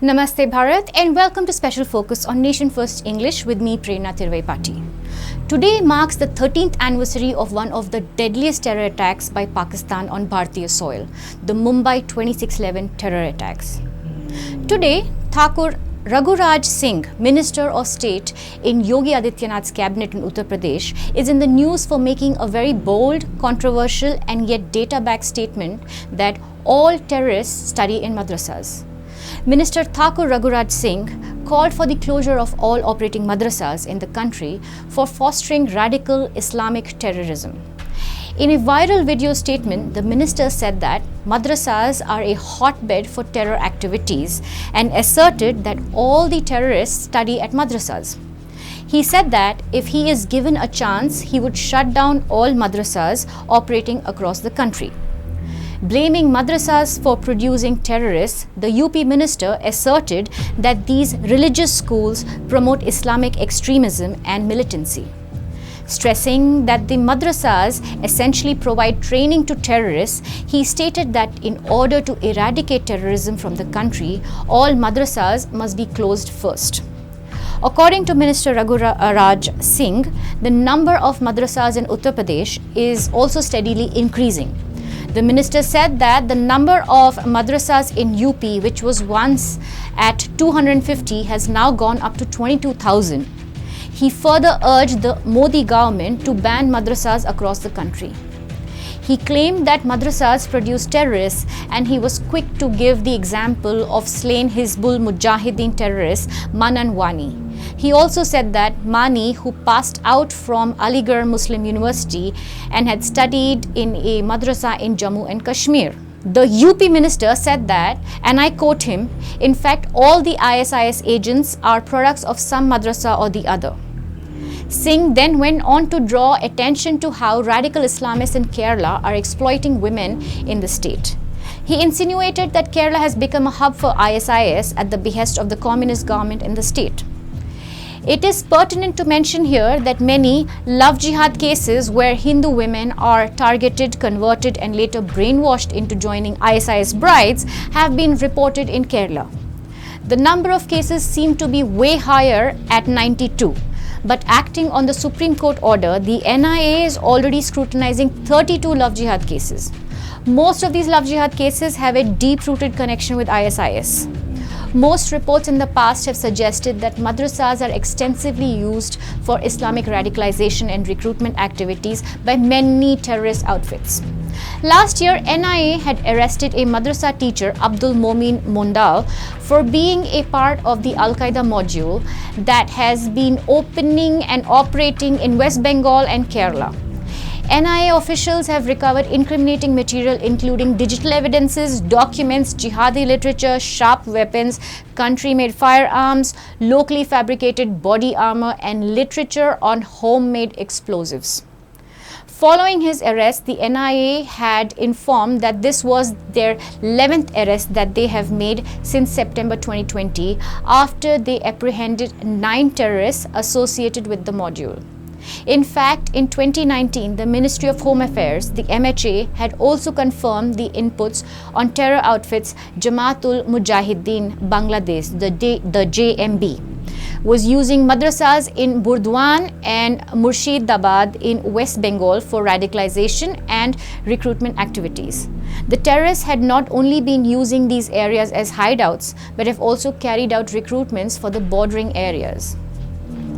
Namaste Bharat and welcome to Special Focus on Nation First English with me Prerna Tiruvaipathi. Today marks the 13th anniversary of one of the deadliest terror attacks by Pakistan on Bharatiya soil, the Mumbai 26/11 terror attacks. Today, Thakur Raghuraj Singh, Minister of State in Yogi Adityanath's cabinet in Uttar Pradesh, is in the news for making a very bold, controversial and yet data-backed statement that all terrorists study in madrasas. Minister Thakur Raghuraj Singh called for the closure of all operating madrasas in the country for fostering radical Islamic terrorism. In a viral video statement, the minister said that madrasas are a hotbed for terror activities and asserted that all the terrorists study at madrasas. He said that if he is given a chance, he would shut down all madrasas operating across the country. Blaming madrasas for producing terrorists, the UP minister asserted that these religious schools promote Islamic extremism and militancy. Stressing that the madrasas essentially provide training to terrorists, he stated that in order to eradicate terrorism from the country, all madrasas must be closed first. According to Minister Raghuraj Singh, the number of madrasas in Uttar Pradesh is also steadily increasing. The minister said that the number of madrasas in UP, which was once at 250, has now gone up to 22,000. He further urged the Modi government to ban madrasas across the country. He claimed that madrasas produce terrorists and he was quick to give the example of slain Hizbul Mujahideen terrorist Manan Wani. He also said that Mani, who passed out from Aligarh Muslim University and had studied in a madrasa in Jammu and Kashmir. The UP minister said that, and I quote him, in fact, all the ISIS agents are products of some madrasa or the other. Singh then went on to draw attention to how radical Islamists in Kerala are exploiting women in the state. He insinuated that Kerala has become a hub for ISIS at the behest of the communist government in the state. It is pertinent to mention here that many love jihad cases where Hindu women are targeted, converted and later brainwashed into joining ISIS brides have been reported in Kerala. The number of cases seem to be way higher at 92. But acting on the Supreme Court order, the NIA is already scrutinizing 32 love jihad cases. Most of these love jihad cases have a deep-rooted connection with ISIS. Most reports in the past have suggested that madrasas are extensively used for Islamic radicalization and recruitment activities by many terrorist outfits. Last year, NIA had arrested a madrasa teacher, Abdul Momin Mondal, for being a part of the Al-Qaeda module that has been opening and operating in West Bengal and Kerala. NIA officials have recovered incriminating material including digital evidences, documents, jihadi literature, sharp weapons, country-made firearms, locally fabricated body armor and literature on homemade explosives. Following his arrest, the NIA had informed that this was their 11th arrest that they have made since September 2020 after they apprehended 9 terrorists associated with the module. In fact, in 2019, the Ministry of Home Affairs, the MHA, had also confirmed the inputs on terror outfits Jamaatul Mujahideen Bangladesh, the JMB, was using madrasas in Burdwan and Murshidabad in West Bengal for radicalization and recruitment activities. The terrorists had not only been using these areas as hideouts, but have also carried out recruitments for the bordering areas.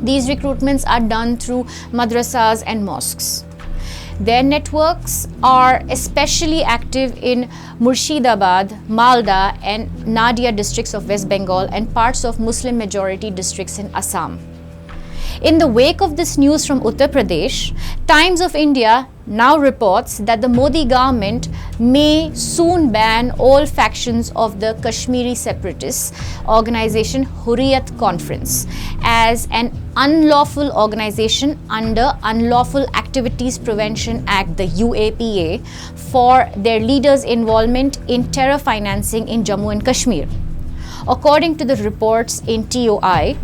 These recruitments are done through madrasas and mosques. Their networks are especially active in Murshidabad, Malda and Nadia districts of West Bengal and parts of Muslim majority districts in Assam. In the wake of this news from Uttar Pradesh, Times of India now reports that the Modi government may soon ban all factions of the Kashmiri separatist organization Hurriyat Conference as an unlawful organization under Unlawful Activities Prevention Act, the UAPA, for their leaders' involvement in terror financing in Jammu and Kashmir. According to the reports in TOI,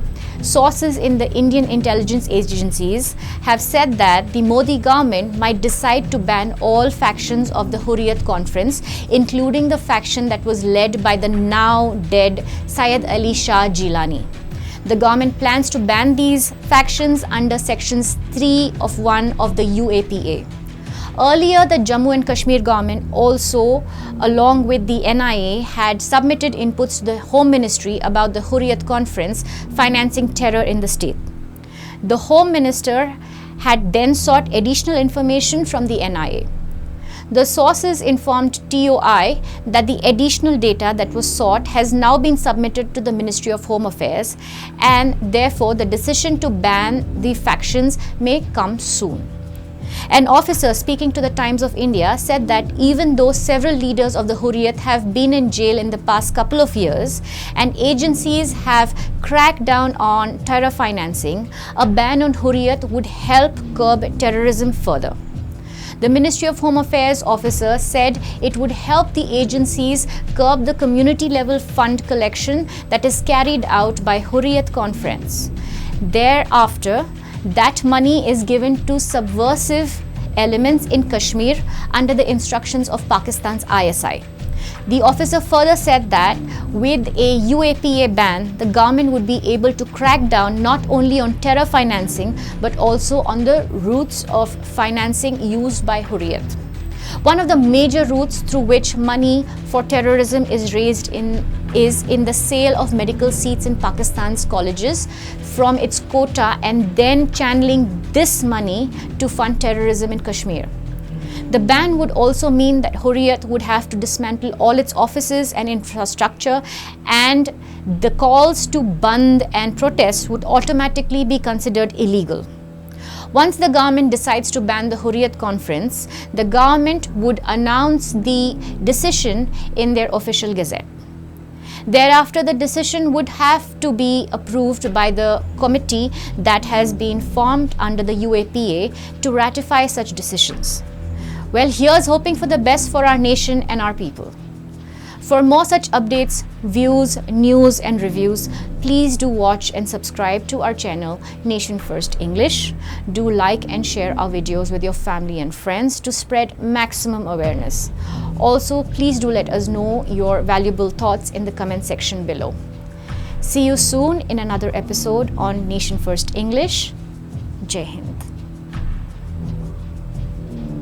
Sources in the Indian intelligence agencies have said that the Modi government might decide to ban all factions of the Hurriyat Conference, including the faction that was led by the now dead Syed Ali Shah Jilani. The government plans to ban these factions under Sections 3 of 1 of the UAPA. Earlier, the Jammu and Kashmir government also, along with the NIA, had submitted inputs to the Home Ministry about the Hurriyat Conference financing terror in the state. The Home Minister had then sought additional information from the NIA. The sources informed TOI that the additional data that was sought has now been submitted to the Ministry of Home Affairs, and therefore the decision to ban the factions may come soon. An officer speaking to the Times of India said that even though several leaders of the Hurriyat have been in jail in the past couple of years and agencies have cracked down on terror financing, a ban on Hurriyat would help curb terrorism further. The Ministry of Home Affairs officer said it would help the agencies curb the community level fund collection that is carried out by Hurriyat Conference. Thereafter, that money is given to subversive elements in Kashmir under the instructions of Pakistan's ISI. The officer further said that with a UAPA ban, the government would be able to crack down not only on terror financing but also on the routes of financing used by Hurriyat. One of the major routes through which money for terrorism is raised is in the sale of medical seats in Pakistan's colleges from its quota and then channeling this money to fund terrorism in Kashmir. The ban would also mean that Hurriyat would have to dismantle all its offices and infrastructure, and the calls to band and protest would automatically be considered illegal. Once the government decides to ban the Hurriyat Conference, the government would announce the decision in their official gazette. Thereafter, the decision would have to be approved by the committee that has been formed under the UAPA to ratify such decisions. Well, here's hoping for the best for our nation and our people. For more such updates, views, news and reviews, please do watch and subscribe to our channel Nation First English. Do like and share our videos with your family and friends to spread maximum awareness. Also, please do let us know your valuable thoughts in the comment section below. See you soon in another episode on Nation First English. Jai Hind.